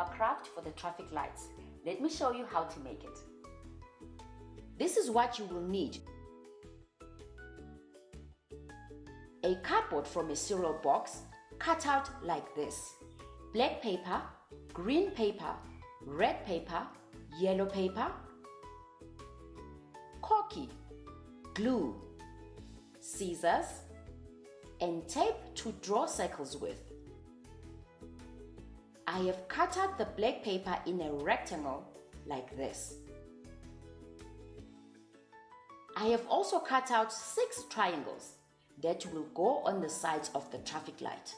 our craft for the traffic lights. Let me show you how to make it. This is what you will need. A cardboard from a cereal box cut out like this. Black paper, green paper, red paper, yellow paper, corky, glue, scissors, and tape to draw circles with. I have cut out the black paper in a rectangle like this. I have also cut out 6 triangles that will go on the sides of the traffic light.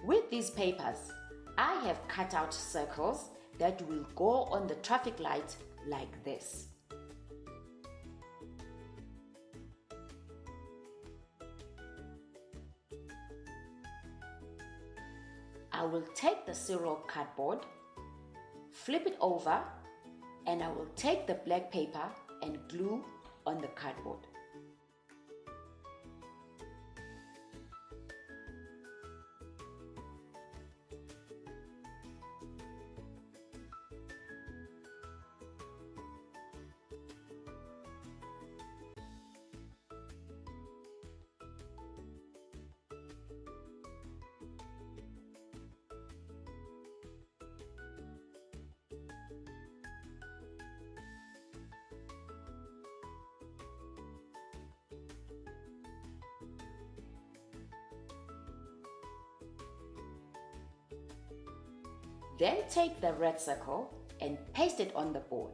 With these papers, I have cut out circles that will go on the traffic light like this. I will take the cereal cardboard, flip it over, and I will take the black paper and glue on the cardboard. Then take the red circle and paste it on the board.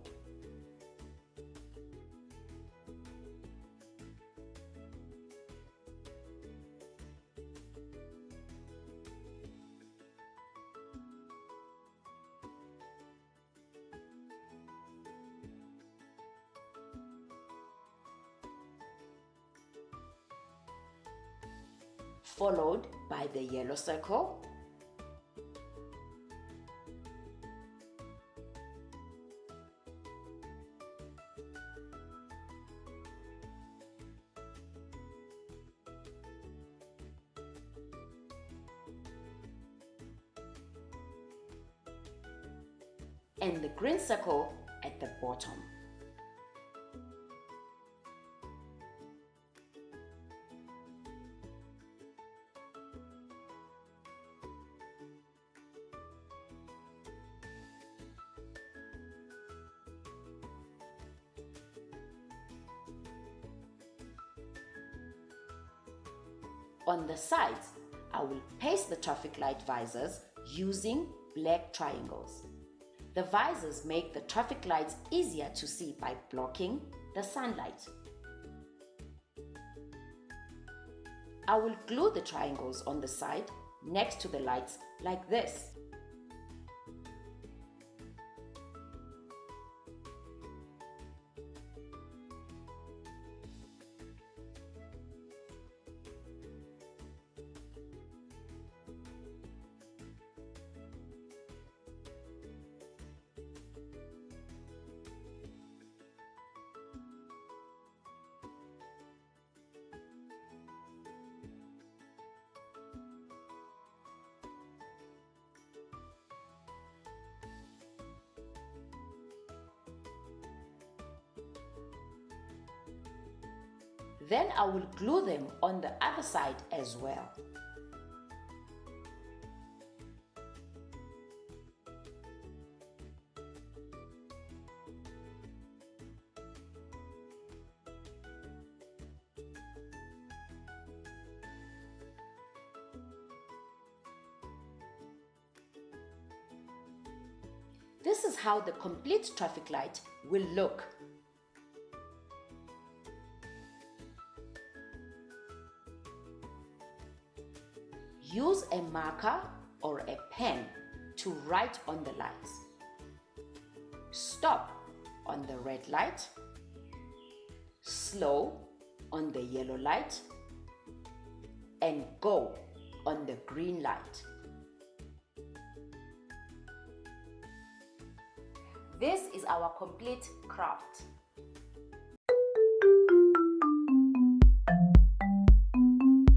Followed by the yellow circle, and the green circle at the bottom. On the sides, I will paste the traffic light visors using black triangles. The visors make the traffic lights easier to see by blocking the sunlight. I will glue the triangles on the side next to the lights like this. Then I will glue them on the other side as well. This is how the complete traffic light will look. Use a marker or a pen to write on the lights. Stop on the red light, slow on the yellow light, and go on the green light. This is our complete craft.